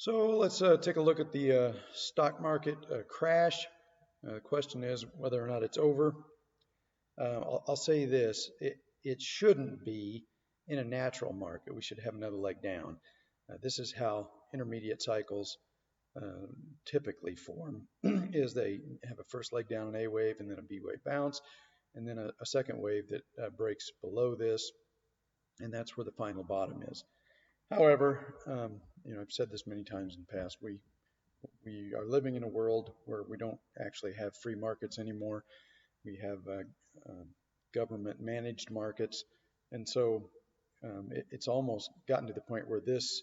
So let's take a look at the stock market crash. The question is whether or not it's over. I'll say this, it shouldn't be in a natural market. We should have another leg down. This is how intermediate cycles typically form, is they have a first leg down, an A wave, and then a B wave bounce, and then a second wave that breaks below this, and that's where the final bottom is. However, I've said this many times in the past, we are living in a world where we don't actually have free markets anymore. We have government managed markets, and so it's almost gotten to the point where this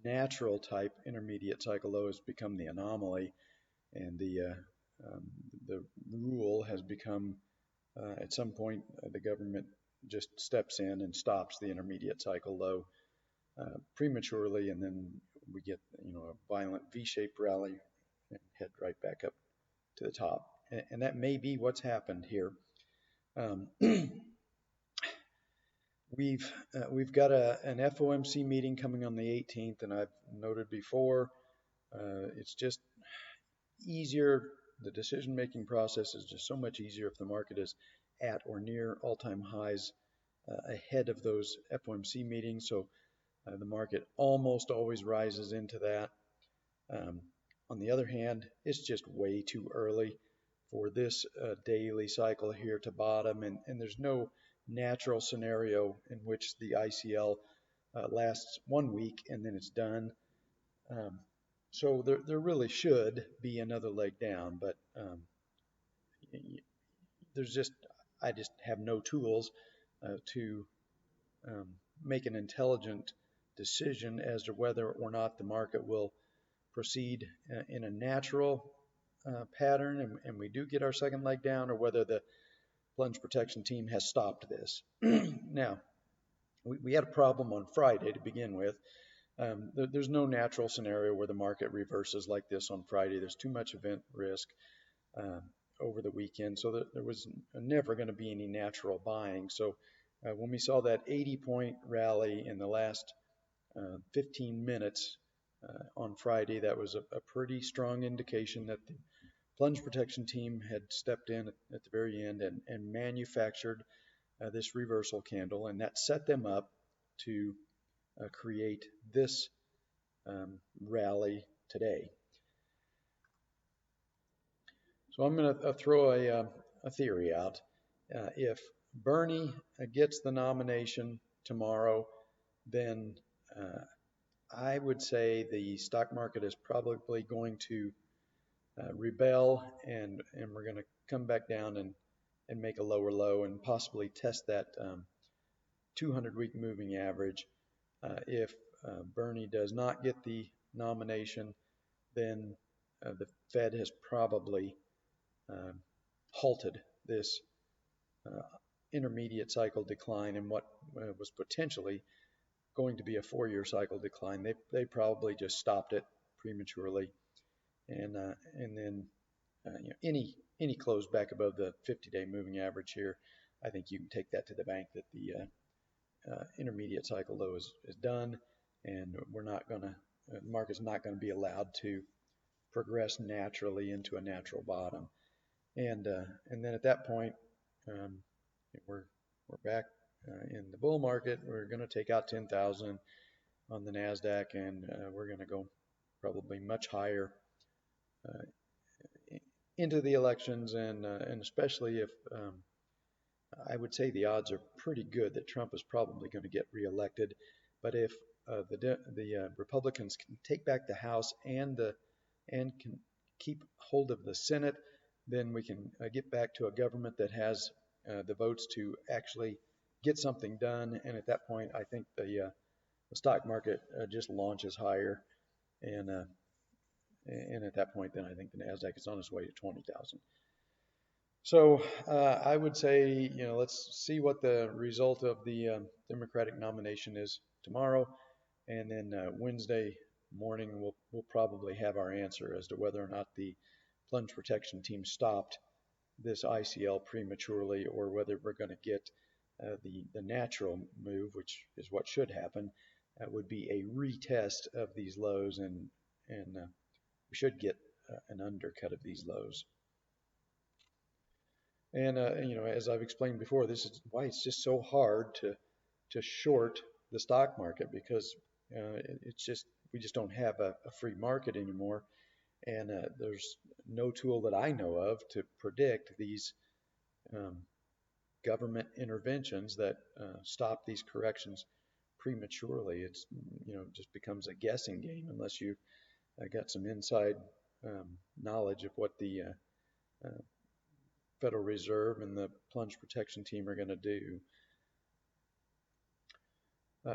natural type intermediate cycle low has become the anomaly, and the rule has become at some point the government just steps in and stops the intermediate cycle low prematurely, and then we get a violent V-shaped rally and head right back up to the top, and that may be what's happened here. We've got an FOMC meeting coming on the 18th, and I've noted before, it's just easier. The decision-making process is just so much easier if the market is at or near all-time highs ahead of those FOMC meetings. So the market almost always rises into that. On the other hand, it's just way too early for this daily cycle here to bottom, and there's no natural scenario in which the ICL lasts 1 week and then it's done. So there really should be another leg down, but I just have no tools to make an intelligent decision as to whether or not the market will proceed in a natural pattern and we do get our second leg down, or whether the plunge protection team has stopped this. Now, we had a problem on Friday to begin with. There's no natural scenario where the market reverses like this on Friday. There's too much event risk over the weekend, so there was never going to be any natural buying. So when we saw that 80-point rally in the last 15 minutes on Friday, that was a pretty strong indication that the plunge protection team had stepped in at the very end and manufactured this reversal candle, and that set them up to create this rally today. So I'm going to throw a theory out. If Bernie gets the nomination tomorrow, then I would say the stock market is probably going to rebel, and we're going to come back down and make a lower low and possibly test that 200-week moving average. If Bernie does not get the nomination, then the Fed has probably halted this intermediate cycle decline in what was potentially going to be a 4-year cycle decline. They probably just stopped it prematurely, and then any close back above the 50-day moving average here, I think you can take that to the bank that the intermediate cycle low is done, and the market's not going to be allowed to progress naturally into a natural bottom, and then at that point we're back in the bull market. We're going to take out 10,000 on the NASDAQ, and we're going to go probably much higher into the elections, and especially if I would say the odds are pretty good that Trump is probably going to get reelected. But if the Republicans can take back the House and can keep hold of the Senate, then we can get back to a government that has the votes to actually get something done. And at that point, I think the stock market just launches higher, and at that point, then I think the NASDAQ is on its way to 20,000. So I would say, let's see what the result of the Democratic nomination is tomorrow, and then Wednesday morning we'll probably have our answer as to whether or not the plunge protection team stopped this ICL prematurely, or whether we're going to get the natural move, which is what should happen. Would be a retest of these lows, and and we should get an undercut of these lows. And as I've explained before, this is why it's just so hard to short the stock market, because it's just we just don't have a free market anymore, and there's no tool that I know of to predict these um, government interventions that stop these corrections prematurely. It's just becomes a guessing game unless you got some inside knowledge of what the Federal Reserve and the plunge protection team are going to do.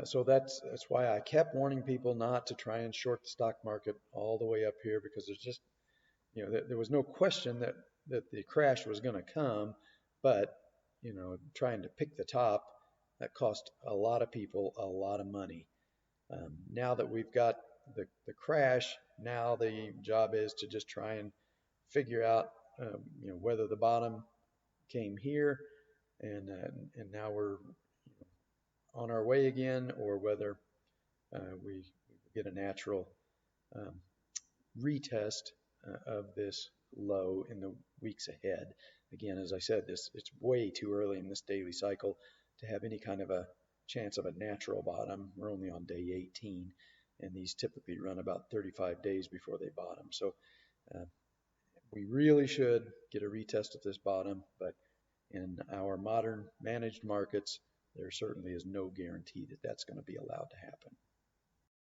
So that's why I kept warning people not to try and short the stock market all the way up here, because there's just there was no question that the crash was going to come, but trying to pick the top, that cost a lot of people a lot of money. Now that we've got the crash, now the job is to just try and figure out whether the bottom came here and now we're on our way again, or whether we get a natural um, retest of this low in the weeks ahead. Again, as I said, it's way too early in this daily cycle to have any kind of a chance of a natural bottom. We're only on day 18, and these typically run about 35 days before they bottom. So we really should get a retest of this bottom, but in our modern managed markets, there certainly is no guarantee that that's going to be allowed to happen.